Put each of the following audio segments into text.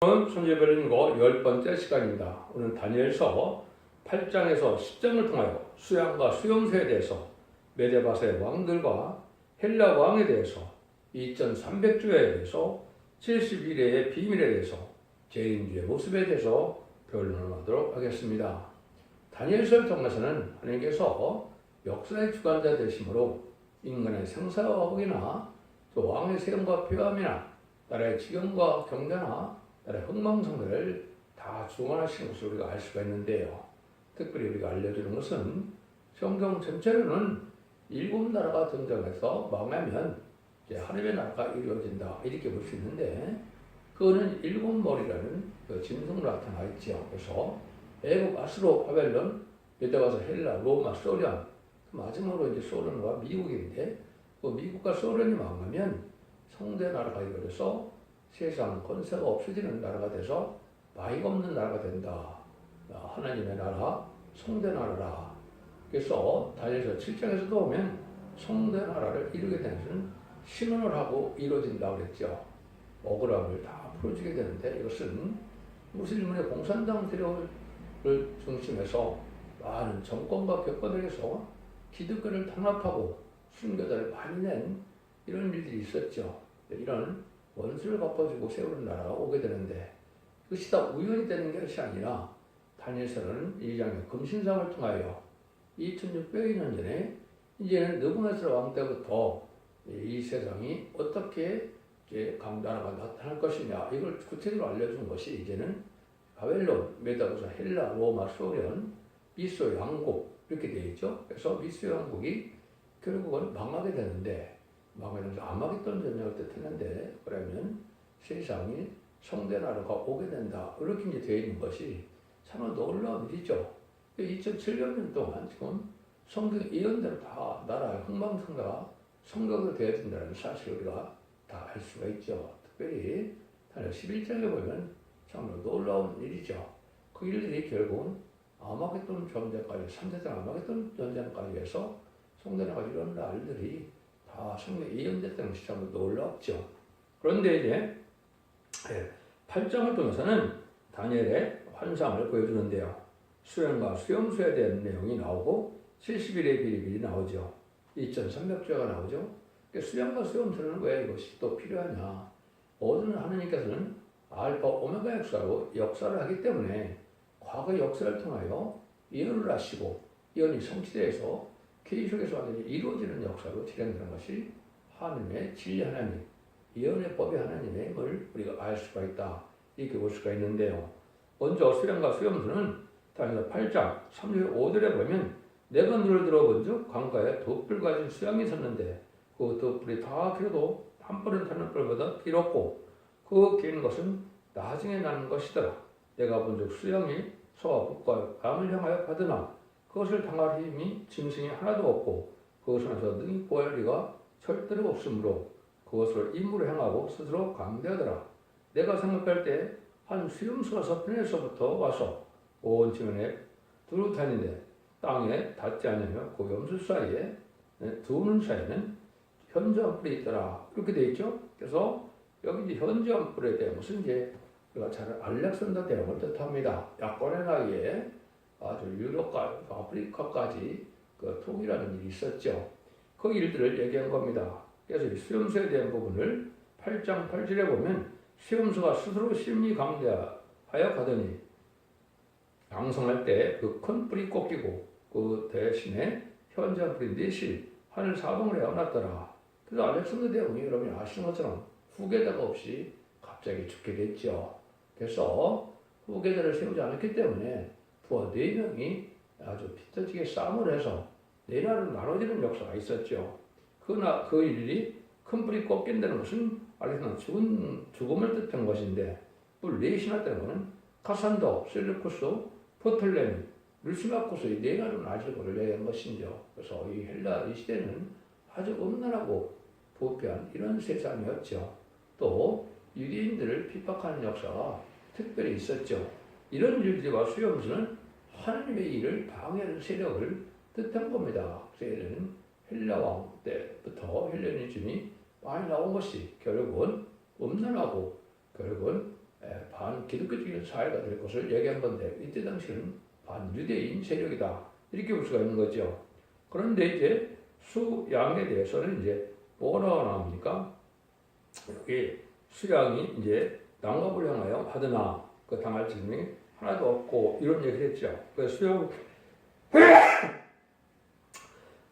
오늘은 손재별인고 10번째 시간입니다. 오늘 다니엘서 8장에서 10장을 통하여 수양과 수용소에 대해서 메데바스의 왕들과 헬라 왕에 대해서 2300주에 대해서 71회의 비밀에 대해서 재림주의 모습에 대해서 변론을 하도록 하겠습니다. 다니엘서를 통해서는 하나님께서 역사의 주관자 되심으로 인간의 생사와 복이나 또 왕의 세움과 표함이나 나라의 지경과 경제나 나라의 흥망성쇠를 다 주관하시는 것을 우리가 알 수가 있는데요. 특별히 우리가 알려주는 것은 성경 전체로는 7나라가 등장해서 망하면 이제 하나님의 나라가 이루어진다 이렇게 볼 수 있는데 그거는 7머리라는 그 짐승으로 나타나 있죠. 그래서 애굽, 아수르, 바벨론, 메데바스, 헬라, 로마, 소련 마지막으로 이제 소련과 미국인데 그 미국과 소련이 망하면 성대 나라가 이루어져서 세상 권세가 없어지는 나라가 돼서 마이가 없는 나라가 된다. 하나님의 나라, 성대 나라라. 그래서 다니엘서 7장에서도 보면 성대 나라를 이루게 되는 것은 신원을 하고 이루어진다고 그랬죠. 억울함을 다 풀어주게 되는데 이것은 무슬림의 공산당 세력을 중심해서 많은 정권과 격파들에서 기득권을 탄압하고 순교자를 많이 낸 이런 일들이 있었죠. 이런 원수를 갚아주고 세우는 나라가 오게 되는데 그것이 다 우연이 되는 것이 아니라 다니엘서는 2장의 금신상을 통하여 2600여 년 전에 이제는 느부갓네살 왕 때부터 이 세상이 어떻게 강나라가 나타날 것이냐 이걸 구체적으로 알려준 것이 이제는 바벨론, 메데바스, 헬라, 로마, 소련, 미소 왕국 이렇게 되어 있죠. 그래서 미소 왕국이 결국은 망하게 되는데 망하면서 아마겟돈 전쟁을 뜻하는데 그러면 세상이 성대 나라가 오게 된다 이렇게 이제 되어 있는 것이 참 놀라운 일이죠. 2700년 동안 지금 성경 예언대로 다 나라의 흥망성쇠가 성경으로 되어야 된다는 사실을 우리가 다 알 수가 있죠. 특별히 다니엘 11장에 보면 참 놀라운 일이죠. 그 일들이 결국은 아마겟돈 전쟁까지 3세대 아마겟돈 전쟁까지 해서 성대 나라가 이런 날들이 다 성경에 예언됐다는 것이 참 놀랍죠. 그런데 이제 8장을 통해서는 다니엘의 환상을 보여주는데요. 수양과 수용소에 대한 내용이 나오고 70일의 비밀이 나오죠. 2300주가 나오죠. 수양과 수용소는 왜 이것이 또 필요하냐. 모든 하나님께서는 알파 오메가 역사를 하기 때문에 과거 역사를 통하여 예언을 하시고 예언이 성취돼서 계시록에서 완전히 이루어지는 역사로 진행되는 것이 하나님의 진리 하나님, 예언의 법이 하나님임을 우리가 알 수가 있다. 이렇게 볼 수가 있는데요. 먼저 수양과 수용소는 다니엘 8장 3절 5절에 보면 내가 눈을 들어본 즉 강가에 돛불 가진 수양이 섰는데 그 돛불이 다 길어도 한 뿔은 다른 뿔보다 길었고 그 긴 것은 나중에 나는 것이더라. 내가 본 즉 수양이 소와 북과 남을 향하여 가드나 그것을 당할 힘이 짐승이 하나도 없고 그것에서 능히 구할 리가 절대로 없으므로 그것을 임무로 행하고 스스로 강대하더라. 내가 생각할 때 한 수용소가 서편에서부터 와서 온 지면에 두루 다니는데 땅에 닿지 않으며 그 염수 사이에 두 눈 사이에는 현저한 뿔이 있더라. 이렇게 되어 있죠. 그래서 여기 이제 현저한 뿔에 대한 것은 이제 우리가 잘 알렉산더 대왕을 뜻합니다. 약혼의 나이에 아주 유럽과 아프리카까지 그 통일하는 일이 있었죠. 그 일들을 얘기한 겁니다. 그래서 이 수용소에 대한 부분을 8장 8절에 보면 수용소가 스스로 심히 강대하여 가더니 양성할 때 그 큰 뿔이 꺾이고 그 대신에 현저한 뿔이 넷이 하늘 사방을 헤어났더라. 그래서 알렉산더 대왕이 여러분이 아시는 것처럼 후계자가 없이 갑자기 죽게 됐죠. 그래서 후계자를 세우지 않았기 때문에 부하 4명이 아주 피터지게 싸움을 해서 네 나라로 나눠지는 역사가 있었죠. 그 일이 큰 뿔이 꺾인다는 것은 알렉산더 죽음을 뜻한 것인데 뿔 넷이 났다는 것은 카산더, 셀루쿠스, 포톨레미, 루시마쿠스 이 네 나라로 나눠질 것을 얘기한 것이죠. 그래서 이 헬라 이 시대는 아주 음란하고 부패한 이런 세상이었죠. 또 유대인들을 핍박하는 역사가 특별히 있었죠. 이런 일들과 수용소는 하나님의 일을 방해하는 세력을 뜻한 겁니다. 그래서 얘는 헬라 왕 때부터 헬레니즘이 많이 나온 것이 결국은 음란하고 결국은 반기독교적인 사회가 될 것을 얘기한 건데 이때 당시는 반유대인 세력이다 이렇게 볼 수가 있는 거죠. 그런데 이제 수양에 대해서는 이제 뭐라고 나옵니까? 여기 수양이 이제 남갑을 향하여 하드나 그 당할 질문이 하나도 없고 이런 얘기를 했죠. 그래서 수양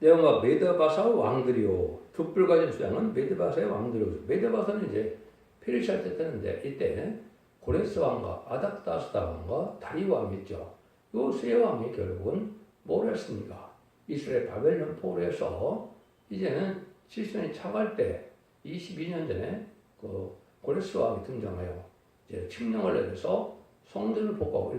내가 메드바사 왕들이요. 득불 가진 수양은 메드바사의 왕들이요. 메드바사는 이제 페르시아 때 뜨는데 이때 고레스 왕과 아닥다스다 왕과 다리 왕이 있죠. 이 세 왕이 결국은 뭘 했습니까? 이스라엘 바벨론 포로에서 이제는 시선이 차갈 때 22년 전에 그 고레스 왕이 등장하여 이제 칙령을 내려서 성전을 복구하고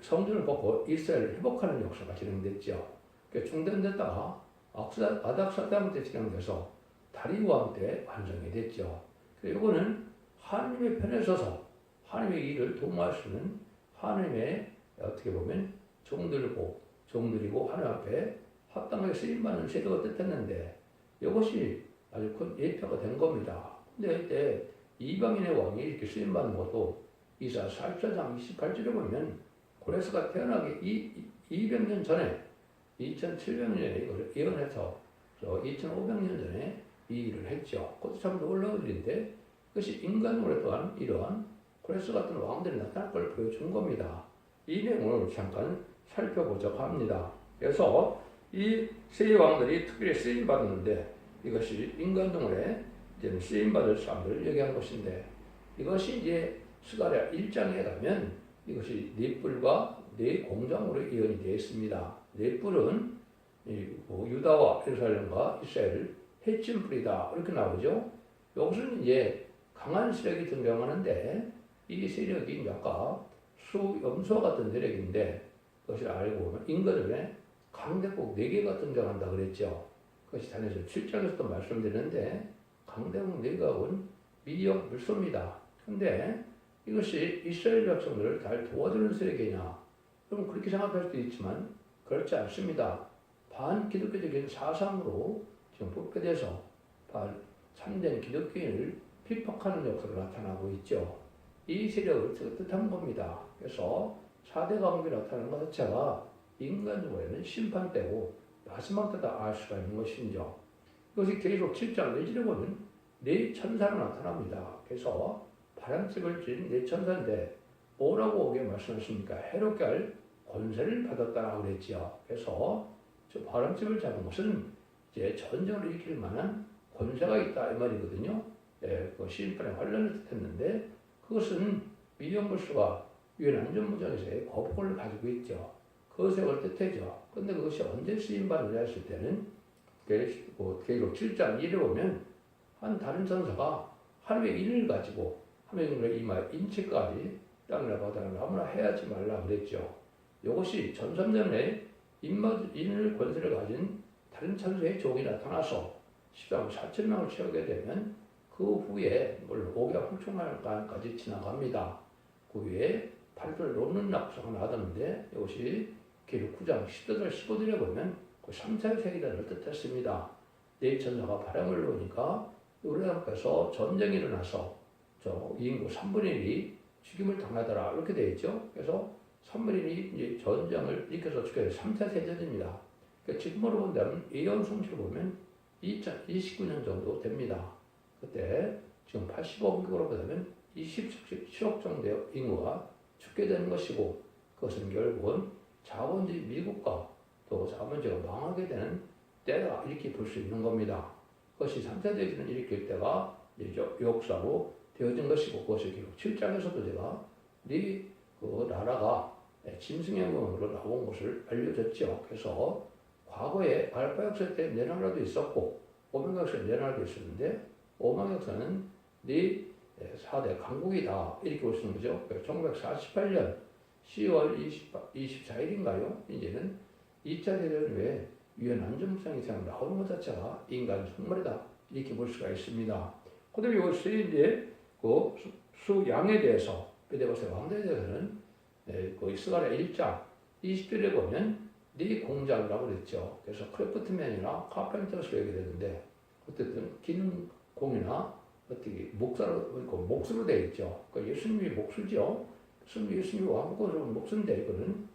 성전을 복구하고 이스라엘을 회복하는 역사가 진행됐죠. 중단됐다가 아닥사담 때 진행돼서 다리 왕 때 완성이 됐죠. 이거는 하나님의 편에 서서 하나님의 일을 도모할 수 있는 하나님의 어떻게 보면 종들이고 하나님 앞에 합당하게 쓰임받는 세력을 뜻했는데 이것이 아주 큰 예표가 된 겁니다. 근데 이때 이방인의 왕이 이렇게 쓰임받는 것도 이사 44장 28절에 보면 고레스가 태어나기 200년 전에 2700년에 이걸 예언해서 2500년 전에 이 일을 했죠. 그것도 참 놀라운 일인데 그것이 인간으로 또한 이러한 고레스 같은 왕들이 나타날 걸 보여준 겁니다. 이 내용을 잠깐 살펴보자고 합니다. 그래서 이 세 왕들이 특별히 쓰임받았는데 이것이 인간동물에 이제 쓰임받을 사람들을 얘기한 것인데 이것이 이제 스가랴 1장에 가면 이것이 네 뿔과 네 공장으로 예언이 되어 있습니다. 네 뿔은 유다와 예루살렘과 이스라엘을 해친 뿔이다 이렇게 나오죠. 여기서는 이제 강한 세력이 등장하는데 이 세력이 아까 수염소 같은 세력인데 그것을 알고 보면 인간의 강대국 4개가 등장한다 그랬죠. 그것이 다니엘서 7장에서도 말씀드렸는데 강대국 4개는 미역 물소입니다. 근데 이것이 이스라엘 백성들을 잘 도와주는 세력이냐? 그럼 그렇게 생각할 수도 있지만 그렇지 않습니다. 반기독교적인 사상으로 지금 뽑혀돼서 참된 기독교인을 핍박하는 역사로 나타나고 있죠. 이 세력을 뜻한 겁니다. 그래서 4대 강국이 나타나는 것 자체가 인간적으로는 심판때고 마지막 때다 알 수가 있는 것이죠. 이것이 계속 7장 1절에 보면 네 천사로 나타납니다. 그래서 바람집을 진 네 천사인데 뭐라고 오게 말씀하십니까? 해롭게 할 권세를 받았다라고 그랬지요. 그래서 저 바람집을 잡은 것은 이제 전쟁을 일으킬 만한 권세가 있다 이 말이거든요. 그 시인판의 환란을 뜻했는데 그것은 미령불수가 유엔 안전무장에서의 거부권을 가지고 있죠. 그것을 뜻하죠. 그런데 그것이 언제 쓰임받느냐 했을 때는 계시록 7장 1에 보면 한 다른 천사가 하나님의 인을 가지고 하나님의 이마에 인체까지 땅이나 바다나 아무나 해하지 말라 그랬죠. 이것이 전선전에 인을 권세를 가진 다른 천사의 종이 나타나서 14만 4천 명을 채우게 되면 그 후에 물론 5개월 황충만까지 지나갑니다. 그 후에 발표를 놓는 낙서가 나왔는데 이것이 기록 9장 10절 15절에 보면 그 3차의 세계단을 뜻했습니다. 네 천사가 바람을 놓으니까 우리 앞에서 전쟁이 일어나서 저 인구 3분의 1이 죽임을 당하더라 이렇게 되어 있죠. 그래서 3분의 1이 이제 전쟁을 일으켜서 죽게 된 3차 세대입니다. 그러니까 지금으로 본다면 예언 성취를 보면 2029년 정도 됩니다. 그때 지금 85개국으로 보면 27억 정도의 인구가 죽게 되는 것이고 그것은 결국은 자본주의 미국과 또 자본주의가 망하게 되는 때다 이렇게 볼 수 있는 겁니다. 그것이 3차 대전을 일으킬 때가 역사로 되어진 것이고 그것이 결국 7장에서도 제가 그 나라가 짐승의 모형으로 나온 것을 알려줬죠. 그래서 과거에 알파 역사 때 네 나라도 있었고 오메가 역사 네 나라도 있었는데 오메가 역사는 4대 강국이다 이렇게 볼 수 있는 거죠. 1948년 10월 24일인가요? 이제는 2차 대전 후에 유엔 안전보장회의가 나오는 것 자체가 인간 선물이다 이렇게 볼 수가 있습니다. 그다음에 이것이 이제 그 수양에 대해서 메데바사의 왕들에 대해서는 그 스가랴 1장 20절에 보면 네 공장이라고 그랬죠. 그래서 크래프트맨이나 카펜터스로 얘기되는데 어쨌든 기능공이나 어떻게 몫으로 되어 있죠. 예수님이 몫이죠. 예수님이 왕국으로 몫인데 그는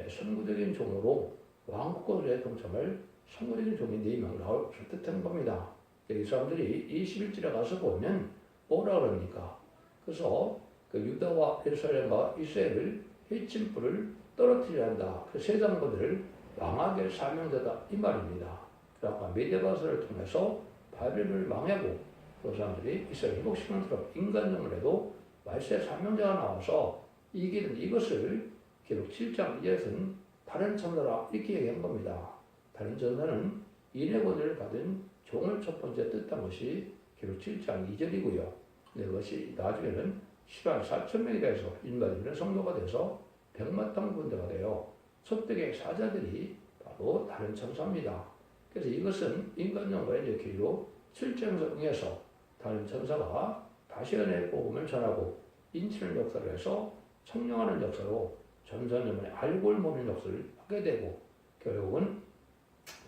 선구적인 종으로 왕국에 동참할 선구적인 종이 4명 나올 뜻하는 겁니다. 이 사람들이 21절에 가서 보면 뭐라 그럽니까? 그래서 유다와 예루살렘과 이스라엘을 해친 뿔을 떨어뜨려야 한다. 그 세 장군들을 왕하게 사명되다 이 말입니다. 그러니까 메데바스를 통해서 바벨론을 망하고 그 사람들이 이스라엘 회복시키는 사람 인간정을 해도 말세 사명자가 나와서 이기는 이것을 기록 7장 2절에서는 다른 천사라 이렇게 얘기한 겁니다. 다른 천사는 인의 권위를 받은 종을 첫 번째 뜻한 것이 기록 7장 2절이고요. 그것이 나중에는 10만 4천 명이 돼서 인바디는 성도가 돼서 백마땅 군대가 되어 섭득의 사자들이 바로 다른 천사입니다. 그래서 이것은 인간정과의 기록 7장에서 응해서 다른 천사가 다시 은혜의 복음을 전하고 인치는 역사를 해서 청량하는 역사로 전사님의 알고 모르는 역사를 하게 되고 결국은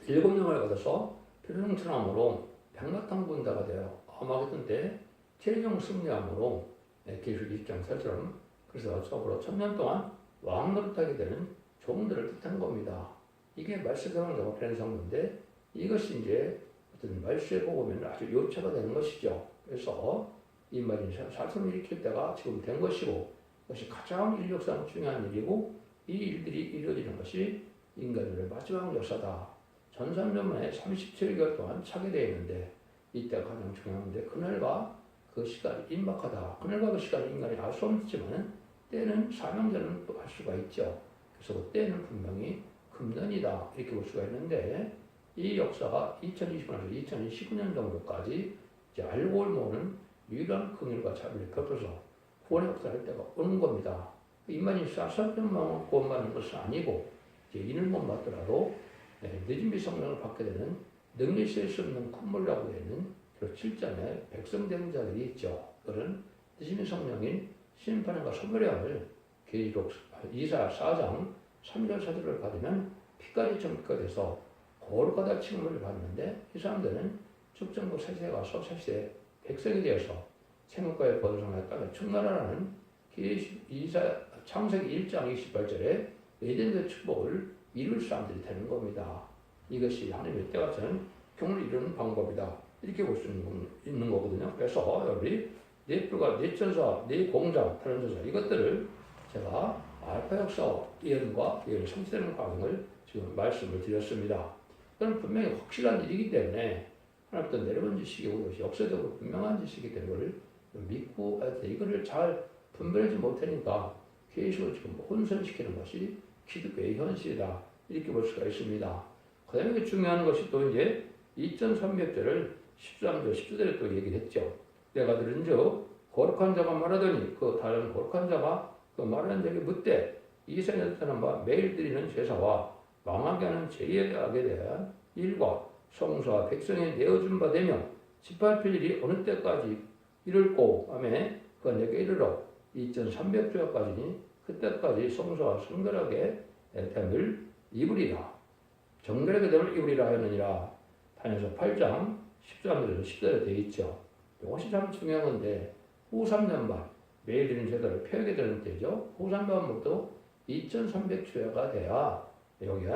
7명을 받아서 필요성천함으로 백마땅 군대가 되어 아마겟돈 때 최종 승리함으로 계시록 20장 4처럼 그래서 적으로 1000년 동안 왕 노릇하게 되는 종들을 뜻한 겁니다. 이게 말세경을 영업하는 성도인데 이것이 이제 어떤 말세에 보면 아주 요체가 되는 것이죠. 그래서 이 말이 사선을 일으킬 때가 지금 된 것이고 그것이 가장 인력상 중요한 일이고 이 일들이 이루어지는 것이 인간의 마지막 역사다. 전산년만에 37개월 동안 차게 되어 있는데 이때가 가장 중요한데 그날과 그 시간이 임박하다. 그날과 그 시간을 인간이 알 수 없지만 때는 사명자는 또 알 수가 있죠. 그래서 그 때는 분명히 금년이다 이렇게 볼 수가 있는데 이 역사가 2020년에서 2029년 정도까지 이제 알고 모르는 유일한 긍휼과 자비를 겹쳐서 구원의 역사를 할 때가 오는 겁니다. 인간이 쌀쌀병만 구원받는 것은 아니고 이제 이를 못 받더라도 늦은 비성령을 받게 되는 능히 셀 수 없는 콧물이라고 되는 그 7장에 백성된 자들이 있죠. 그런 늦은 성령인 심판과 소멸함을 계시록 이사 4장 3절 4절을 받으면 피까지 정피가 돼서 거룩하다 칭함을 받는데 이 사람들은 축전국 세세에 가서 세세 백성이 되어서 생명과의 거듭성에 따라 충만하라는 창세기 1장 28절에 에덴의 축복을 이룰 사람들이 되는 겁니다. 이것이 하나님의 때와 같은 경을 이루는 방법이다. 이렇게 볼 수 있는 거거든요. 그래서 여러분이 네 뿔과 네 천사, 네 공장, 다른 천사 이것들을 제가 알파 역사와 예언과 예언이 성취되는 과정을 지금 말씀을 드렸습니다. 그건 분명히 확실한 일이기 때문에 하나님부터 내려온 지식이고 이것이 역사적으로 분명한 지식이 된 것을 믿고 이거를 잘 분별하지 못하니까 계시로 지금 혼선시키는 것이 기독교의 현실이다. 이렇게 볼 수가 있습니다. 그 다음에 중요한 것이 또 이제 2300절을 13절, 10절에 또 얘기를 했죠. 내가 들은 즉 거룩한 자가 말하더니 그 다른 거룩한 자가 그 말하는 자에게 묻되 이스라엘 사는 바 매일 드리는 제사와 망하게 하는 제약에 대한 일과 성소와 백성이 내어준 바 되며 집합할 일이 어느 때까지 이를꼬 하며 그 내게 이르러 2300주야까지니 그때까지 성소와 성결하게 됨을 입으리라. 정결하게 됨을 입으리라 하느니라. 다니엘서 8장 13절에서 10절에 되어 있죠. 이것이 참 중요한 건데 후 3년만 매일 드리는 제사를 펴게 되는 때죠. 후 3년부터 2300주야가 돼야 여기에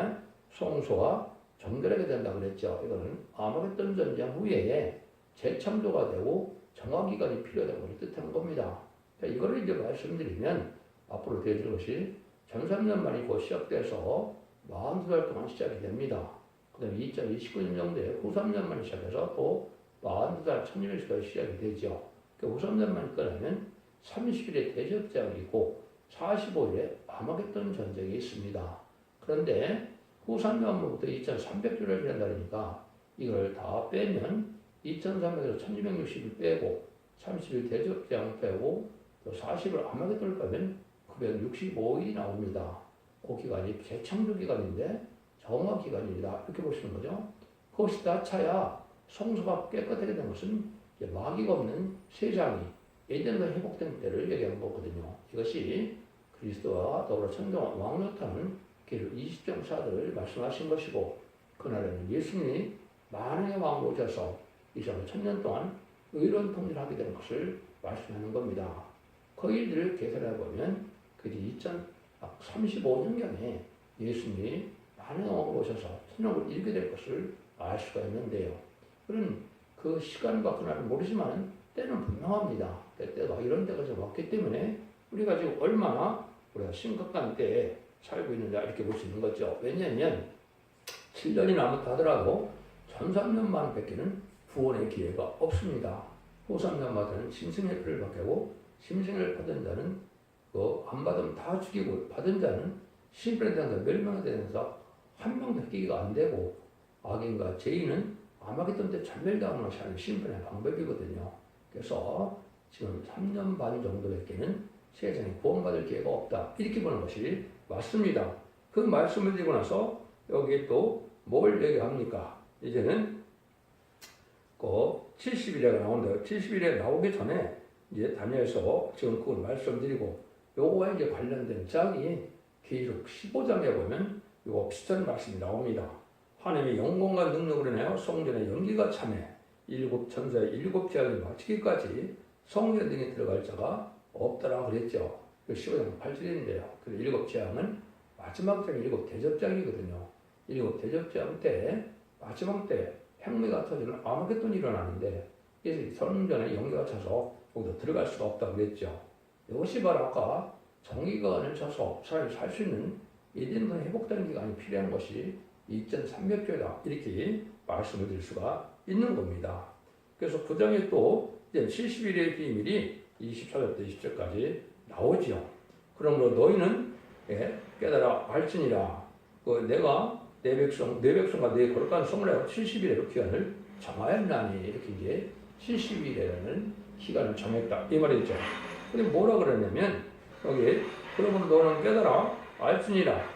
성소가 정결하게 된다고 그랬죠. 이거는 아마겟돈 전쟁 후에 재창조가 되고 정화기간이 필요하다는 것을 뜻한 겁니다. 그러니까 이거를 이제 말씀드리면 앞으로 되어질 것이 전 3년만이 곧 시작돼서 42달 동안 시작이 됩니다. 그 다음에 2029년 정도에 후 3년만이 시작해서 또 42달 1200시까지 시작이 되죠. 그 후 3년만이 끝나면 30일에 대접장이 있고 45일에 아마겟돈 전쟁이 있습니다. 그런데 후 3년부터 2300주를 지난다니까 이걸 다 빼면 2300에서 1260일 빼고 30일 대접장 빼고 또 40일 아마겟돈을 빼면 965일이 나옵니다. 그 기간이 재창조 기간인데 정화 기간입니다. 이렇게 보시는 거죠. 그것이 다 차야 성소가 깨끗하게 된 것은 마귀가 없는 세상이 예전과 회복된 때를 얘기하는 거거든요. 이것이 그리스도와 더불어 천정한 왕노타는 계속 20장 사들을 말씀하신 것이고 그날에는 예수님이 만왕의 왕으로 오셔서 이 세상을 1000년 동안 의로운 통치를 하게 되는 것을 말씀하는 겁니다. 그 일들을 계산해 보면 그게 2035년경에 예수님이 만왕으로 오셔서 천국을 이루게 될 것을 알 수가 있는데요. 그런 그 시간과 그날은 모르지만 때는 분명합니다. 때가 이런 때가 좀 왔기 때문에 우리가 지금 얼마나 우리가 심각한 때에 살고 있느냐 이렇게 볼 수 있는 거죠. 왜냐하면 7년이 남았다 하더라도 전삼년만 뵙기는 구원의 기회가 없습니다. 후삼년마다는 심승의 피를 받고 심승을 받은 자는 안 받으면 다 죽이고 받은 자는 심판에 대한 멸망에 대해서 한 명도 획기가 안 되고 악인과 죄인은 아마겟돈 때 전멸당하는 것이 아닌 심판의 방법이거든요. 그래서 지금 3년 반 정도밖에는 세상에 구원받을 기회가 없다. 이렇게 보는 것이 맞습니다. 그 말씀을 드리고 나서 여기에 또 뭘 얘기합니까? 이제는 그 70일에 나오는데 70일에 나오기 전에 이제 다니엘서 지금 그걸 말씀드리고 요거와 이제 관련된 장이 계시록 15장에 보면 요거 비슷한 말씀이 나옵니다. 하나님의 영광과 능력으로 인하여 성전의 연기가 참해 일곱 천사의 일곱 재앙이 마치기까지 성전 등에 들어갈 자가 없다라고 그랬죠. 15장 8절인데요. 그 일곱 재앙은 마지막 장이 일곱 대접장이거든요. 일곱 대접장 때 마지막 때 핵무기가 터지는 아마겟돈이 일어나는데 그래서 성전에 연기가 차서 거기서 들어갈 수가 없다고 그랬죠. 이것이 바로 아까 정의기간을 쳐서 사람이 살 수 있는 예전부터 회복되는 기간이 필요한 것이 2300조다 이렇게 말씀을 드릴 수가 있는 겁니다. 그래서 그 장에 또 이제 70일의 비밀이 24절부터 20절까지 나오지요. 그러므로 너희는 깨달아 알지니라. 내가 내 백성과 내 거룩한 성을 70일의 기간을 정하였나니 이렇게 이제 70일이라는 기간을 정했다 이 말이죠. 근데 뭐라 그러냐면 여기 그러므로 너는 깨달아 알지니라.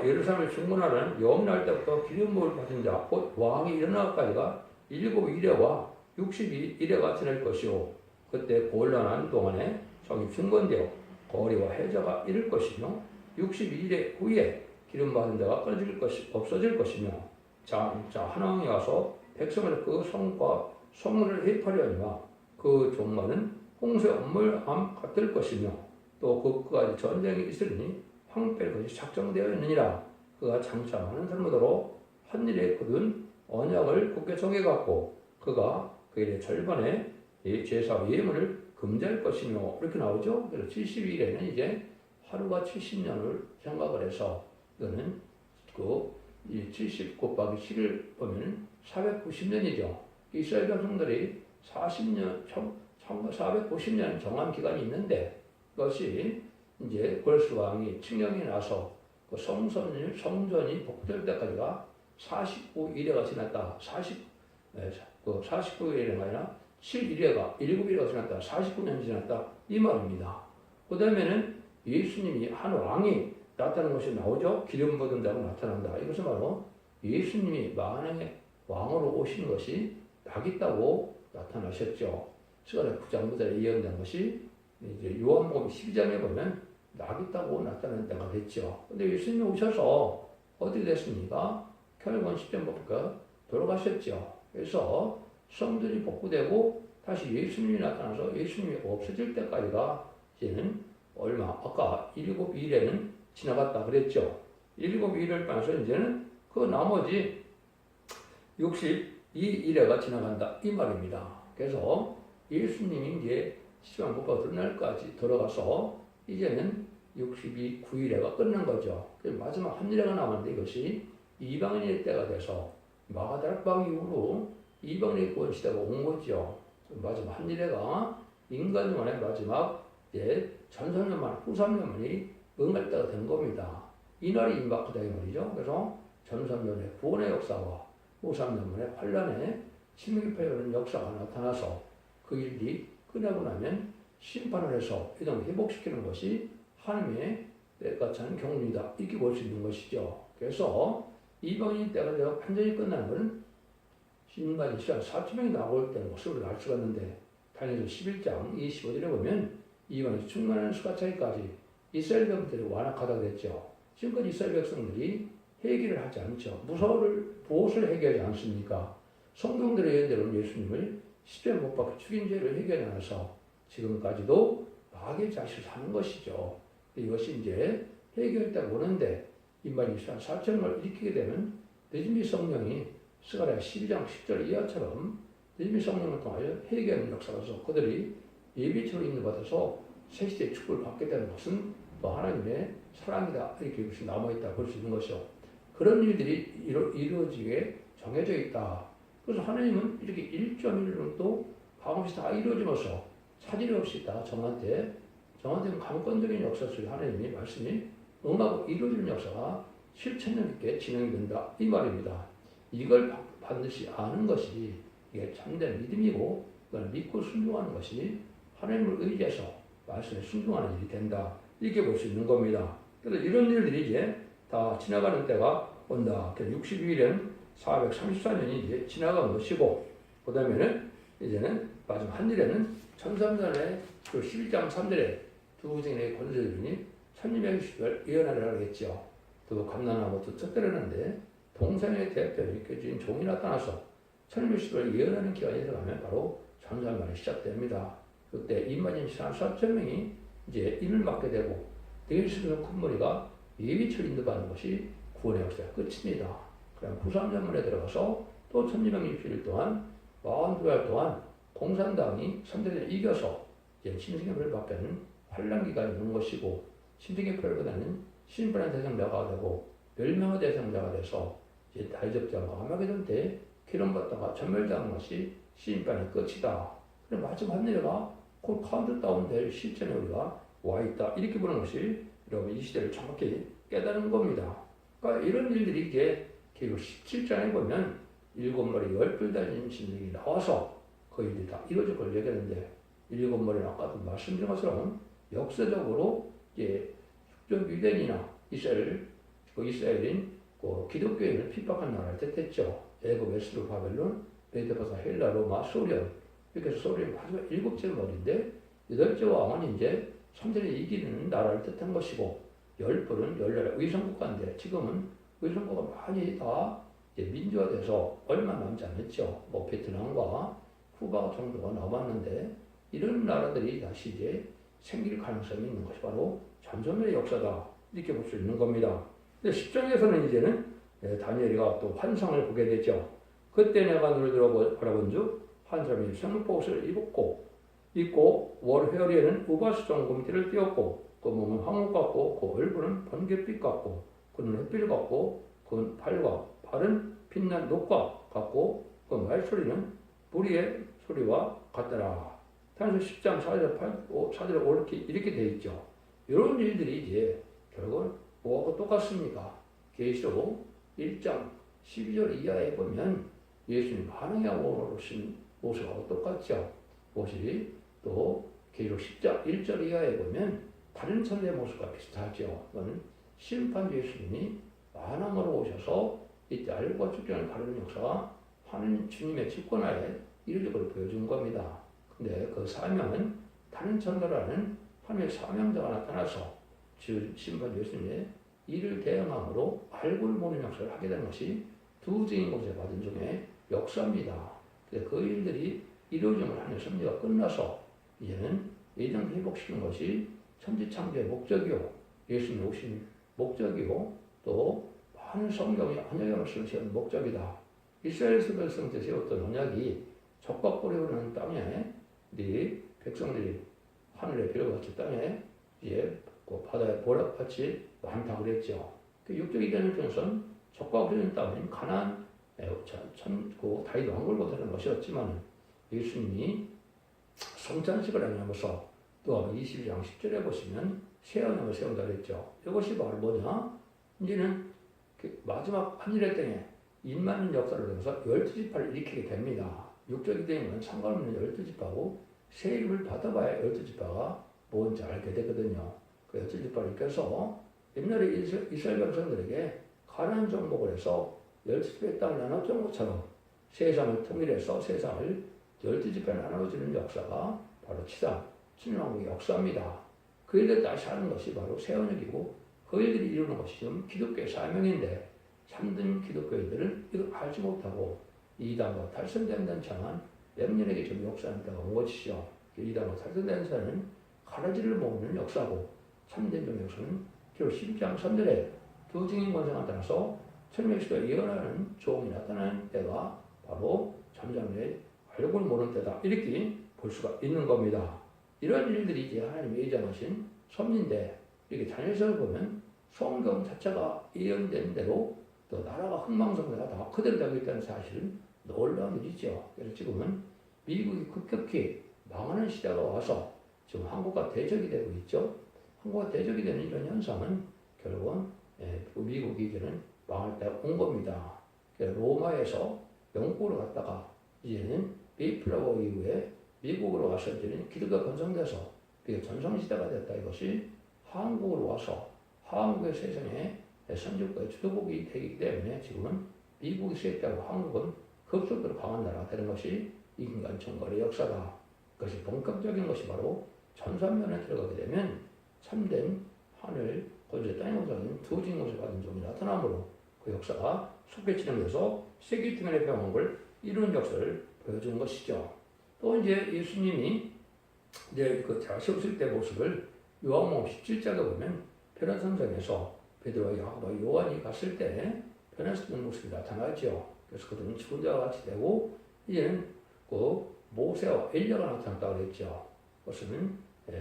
예루살렘을 중건하는 영날 때부터 기름부음을 받은 자 곧 왕이 일어나기까지가 7일에와 62일에가 지날 것이요 그때 곤란한 동안에 적이 중건되어 거리와 해자가 이를 것이며 62일 후에 기름 받은 자가 없어질 것이며 자 하나님이 와서 백성을 그 성과 성문을 해파려 하니와 그 종말은 홍수의 엄물암 같을 것이며 또 그까지 전쟁이 있으니 황폐할 것이 작정되어 있느니라. 그가 장차 많은 사람으로 한 일에 거둔 언약을 굳게 정해갖고 그가 그 일의 절반에 제사 예물을 금지할 것이며 이렇게 나오죠. 그래서 70일에는 이제 하루가 70년을 생각을 해서 이거는 70 곱하기 7을 보면 490년이죠. 이스라엘 백성들이 490년 정한 기간이 있는데 그것이 이제 고레스 왕이 칙령이 나서 그 성전이 복될 때까지가 49일에가 지났다. 49일에가 아니라 7일에가 7일에가 지났다. 49년이 지났다. 이 말입니다. 그 다음에는 예수님이 한 왕이 나타나는 것이 나오죠. 기름 부은 자가 나타난다. 이것은 바로 예수님이 만왕의 왕으로 오신 것이 나겠다고 나타나셨죠. 시간의 9장부터 예언된 것이 이제 요한복음 12장에 보면 나겠다고 나타난 때가 됐죠. 근데 예수님이 오셔서 어떻게 됐습니까? 결국은 십자가에 돌아가셨죠. 그래서 성전이 복구되고 다시 예수님이 나타나서 예수님이 없어질 때까지가 이제는 얼마 아까 7일에는 지나갔다 그랬죠. 7일을 빠져서 이제는 그 나머지 62일에가 지나간다 이 말입니다. 그래서 예수님이 이제 시간부터 드날까지 돌아가서 이제는 69일에가 끝난 거죠. 마지막 한 일회가 남았는데 이것이 이방인의 때가 돼서 마가다락방 이후로 이방인의 구원 시대가 온 거죠. 마지막 한 일회가 인간만의 마지막 전선년만 후삼년만이 응할 때가 된 겁니다. 이날이 임박하다 이 말이죠. 그래서 전선년의 구원의 역사와 후삼년만의 환란의 침묵파하는 역사가 나타나서 그 일이 끝나고 나면 심판을 해서 이동을 회복시키는 것이 하나님의 때같이 하는 경륜이다. 이렇게 볼 수 있는 것이죠. 그래서 이방인 때가 되어 완전히 끝나는 것은 인간이 시간 4천명이 나올 때는 것으로 알 수가 있는데 다니엘서 11장 25절에 보면 이방인이 충만한 수가 차이까지 이스라엘 백성들이 완악하다 그랬죠. 지금까지 이스라엘 백성들이 회개를 하지 않죠. 무엇을 해결하지 않습니까? 성경들의 예언대로 예수님을 십자가 못 박혀 죽인 죄를 해결하면서 지금까지도 마귀의 자식을 사는 것이죠. 이것이 이제 해결됐다 보는데 인간이 사천을 일으키게 되면 늦은이 성령이 스가랴 12장 10절 이하처럼 늦은이 성령을 통하여 해결하는 역사로서 그들이 예비처로 인도받아서 새시대의 축복을 받게 되는 것은 또 하나님의 사랑이다 이렇게 이것이 남아있다 볼 수 있는 것이죠. 그런 일들이 이루어지게 정해져 있다. 그래서 하나님은 이렇게 1.1로 또 방없이 다 이루어지면서 차질이 없이 다 정한테 강권적인 역사 속에 하나님이 말씀이 응하고 이루어지는 역사가 실천력 있게 진행이 된다 이 말입니다. 이걸 반드시 아는 것이 이게 참된 믿음이고 그걸 믿고 순종하는 것이 하나님을 의지해서 말씀에 순종하는 일이 된다 이렇게 볼 수 있는 겁니다. 그래서 이런 일들이 이제 다 지나가는 때가 온다. 62년 434년이 이제 지나간 것이고 그 다음에는 이제는 마지막 한일에는 천삼전의 그 11장 3절에 두 증인의 권세들이 천님의 휴식을 예언하라 하겠죠. 또 감난하고 쫓겨내는데 동생의 대표로 이끌어진 종이 나타나서 천님의 휴식을 예언하는 기간이 들어가면 바로 천삼말이 시작됩니다. 그때 2만 4천명이 이제 인을 맡게 되고 되게 수는 큰 머리가 예비처 인도받는 것이 구원의 역사가 끝입니다. 그럼 구삼전문에 들어가서 또 1260일 동안 42달 동안 공산당이 선대를 이겨서 이제 신승의 받게는 환란 기간이 오는 것이고 신승의 표보다는 신분한 대상자가 되고 멸망의 대상자가 돼서 이제 다이접자가 아마게돈 때 기름받다가 전멸당한 것이 신반의 끝이다. 그럼 마지막 한 일가 곧 카운트다운 될 실전에 우리가 와 있다. 이렇게 보는 것이 여러분 이 시대를 정확히 깨달은 겁니다. 그러니까 이런 일들이 이게 계속 17장에 보면 7머리 10뿔 달린 신령이 나와서 그 일이 다 이루어질 걸 얘기하는데 7머리는 아까도 말씀드린 것처럼 역사적으로 이제 북쪽 유대인이나 이스라엘인 그 기독교인을 핍박한 나라를 뜻했죠. 애굽, 에스로, 바벨론, 메데바사, 헬라, 로마, 소련 이렇게 해서 소련이 마지막 7째 머리인데 8째 왕은 이제 선전에 이기는 나라를 뜻한 것이고 10뿔은 10나라 의성국가인데 지금은 의성국가 많이 다 이제 민주화돼서 얼마 남지 않았죠. 뭐 베트남과 쿠바 정도가 남았는데 이런 나라들이 다시 이제 생길 가능성이 있는 것이 바로 전전의 역사다 이렇게 볼 수 있는 겁니다. 근데 10장에서는 이제는 다니엘이가 또 환상을 보게 되죠. 그때 내가 눈을 들어 바라본즉 한 사람이 생목복을 입고 월회어리에는 우바수종 곰띠를 띄었고 그 몸은 황후 같고 그 얼굴은 번갯빛 같고 그는 햇빛 같고 그 팔과 발은 빛난 녹과 같고 그 말소리는 무리의 소리와 같더라. 단서 10장 4절 5 이렇게 되어 있죠. 이런 일들이 이제 결국은 뭐하고 똑같습니까? 계시록 1장 12절 이하에 보면 예수님 반응하고 오신 모습하고 똑같죠. 모습이 또 계시록 10장 1절 이하에 보면 다른 천사의 모습과 비슷하죠. 그건 심판 예수님이 만왕으로 오셔서 이때 알과 축전을 가르는 역사가 하나님 주님의 집권하에 이루어질 걸 보여준 겁니다. 근데 그 사명은 다른 천사라는 하나님의 사명자가 나타나서 심판 예수님의 이를 대응함으로 알고를 보는 역사를 하게 된 것이 두 증인 곳에 받은 중에 역사입니다. 근데 그 일들이 이루어짐을 하는 섭리가 끝나서 이제는 예정 회복시키는 것이 천지창조의 목적이요 예수님 오신 목적이요 또 많은 성경의 언약을 세운 목적이다. 이스라엘 백성들이 세웠던 언약이 적과 꿀이 흐르는 땅에 네 백성들이 하늘의 별같이 땅에 이제 그 바다의 보랏같이 많다고 그랬죠. 그 육적 이단을 통해서는 적과 흐르는 땅은 가나안 그 다윗 왕골보다 하는 것이었지만 예수님이 성찬식을 하면서 또 22장 10절에 보시면 새 언약을 세운다 그랬죠. 이것이 바로 뭐냐? 이제는 그 마지막 한일의 땅에 인맞는 역사를 통해서 12지파를 일으키게 됩니다. 육적 이단은 상관없는 12지파고 새 이름을 받아봐야 12지파가 뭔지 알게 되거든요. 그 12지파를 일으켜서 옛날에 이스라엘 백성들에게 가나안 정복을 해서 12지파의 땅을 나눠준 것처럼 세상을 통일해서 세상을 12지파에 나눠주는 역사가 바로 치상, 신왕국의 역사입니다. 그 일을 다시 하는 것이 바로 새 언약이고 그 일들이 이루는 것이 지금 기독교의 사명인데 참된 기독교인들은 이걸 알지 못하고 이단과 탈선된 단창한 백년에게 좀 역사하는 때가 온 것이죠. 이다가 탈선된 사는 가라지를 모으는 역사고 참된 종 역사는 기록 12장 3절에 두 증인 권세가 따라서 천명시도 예언하는 종이 나타나는 때가 바로 잠잠에 알고는 모르는 때다. 이렇게 볼 수가 있는 겁니다. 이런 일들이 이제 하나님이 예정하신 섭리인데 이렇게 다니엘서를 보면 성경 자체가 예언된 대로 또 나라가 흥망성쇠가 다 그대로 되고 있다는 사실은 놀라운 일이죠. 그래서 지금은 미국이 급격히 망하는 시대가 와서 지금 한국과 대적이 되고 있죠. 한국과 대적이 되는 이런 현상은 결국은 미국이 이제는 망할 때가 온 겁니다. 로마에서 영국으로 갔다가 이제는 메이플라워 이후에 미국으로 와서 이제는 기독교가 번성돼서 그게 전성시대가 됐다. 이것이 한국으로 와서 한국의 세상에 선진국의 주도국이 되기 때문에 지금은 미국이 세입되고 한국은 급속도로 강한 나라가 되는 것이 인간 정거의 역사다. 그것이 본격적인 것이 바로 전산면에 들어가게 되면 참된 하늘, 권세 땅의 우상인 두 증인것을 받은 종이 나타나므로 그 역사가 속에 진행돼서 세계 규모의 병원을 이루는 역사를 보여주는 것이죠. 또 이제 예수님이 이제 그 다시 오실 때 모습을 요한복음 17장에 보면 변화성경에서 베드로와 야고보와 요한이 갔을 때 변화시키는 모습이 나타나죠. 그래서 그들은 죽은 자와 같이 되고 이제는 그 모세와 엘리야가 나타났다고 그랬죠. 그것은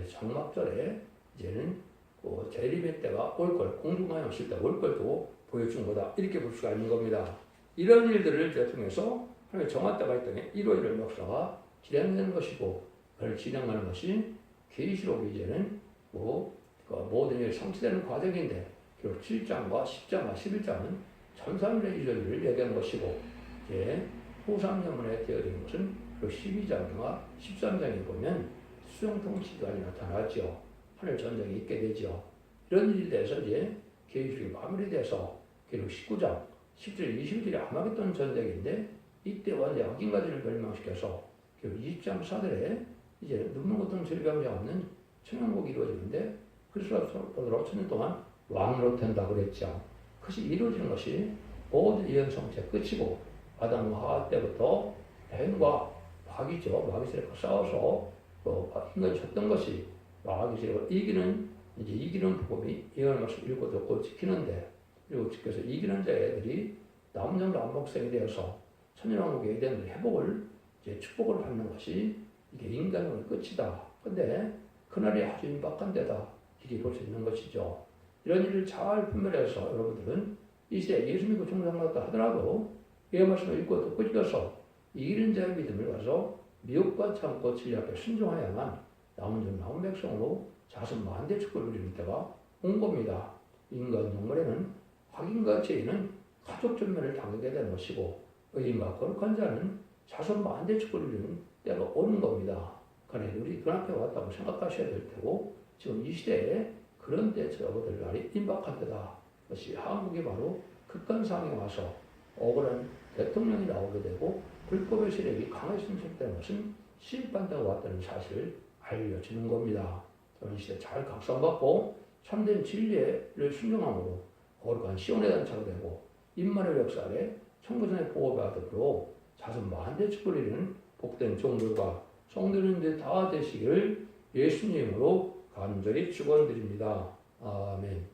장막절에 이제는 그 재림의 때가 올 걸, 공중간에 오실 때 올 걸도 보여준 거다. 이렇게 볼 수가 있는 겁니다. 이런 일들을 이제 통해서 하나님의 정한 때가 있더니 이런 역사가 진행되는 것이고 그걸 진행하는 것이 계시록 이제는 모든 일이 성취되는 과정인데 기록 7장과 10장과 11장은 전사물의 일을 얘기하는 것이고 이제 후상전문에 되어진 것은 그 12장과 13장에 보면 수용통치관이 나타나죠. 하늘 전쟁이 있게 되죠. 이런 일에 대해서 이제 계시록이 마무리돼서 기록 19장 10절 20절이 아마겟돈 전쟁인데 이때 완전 악인가지를 멸망시켜서 기록 20장 4절에 이제 눈물 같은 질병자 없는 천연국이 이루어지는데 그리스도로 천년 동안 왕으로 된다고 그랬죠. 그것이 이루어지는 것이 모든 예언성취의 끝이고 아담과 하와 때부터 뱀과 마귀죠. 마귀 세력과 싸워서 인간이 졌던 것이 마귀 세력을 이기는 복음이 예언의 말씀 읽고 듣고 지키는데 그리고 지켜서 이기는 자들이 남정도 안복생이 되어서 천년왕국의 에덴 회복을 이제 축복을 받는 것이 이게 인간의 끝이다. 근데 그날이 아주 임박한 데다 길이 볼 수 있는 것이죠. 이런 일을 잘 분별해서 여러분들은 이 시대에 예수 믿고 종상받았다 하더라도 이 말씀을 읽고 듣고 읽어서 이기는 자의 믿음을 가서 미혹과 참고 진리 앞에 순종하야만 남은 백성으로 자손 만대 축복을 누리는 때가 온 겁니다. 인간 영물에는 악인과 죄인은 가족 전면을 당하게 되는 것이고 의인과 거룩한 자는 자손 만대 축복을 누리는 때가 오는 겁니다. 그러니 우리 눈앞에 왔다고 생각하셔야 될 테고 지금 이 시대에 그런 때 저러고들 날이 임박한 때다. 그것이 한국이 바로 극단상에 와서 억울한 대통령이 나오게 되고 불법의 세력이 강하게 침략되는 것은 심판대가 왔다는 사실을 알려주는 겁니다. 이 시대 잘 각성받고 참된 진리를 순종함으로 거룩한 시온의 단체가 되고 인만의 역사 아래 천부전의 보호가 되도록 자손 만대 축복을 이루는 복된 종들과 성도님들 다 되시기를 예수님으로 간절히 축원드립니다. 아멘.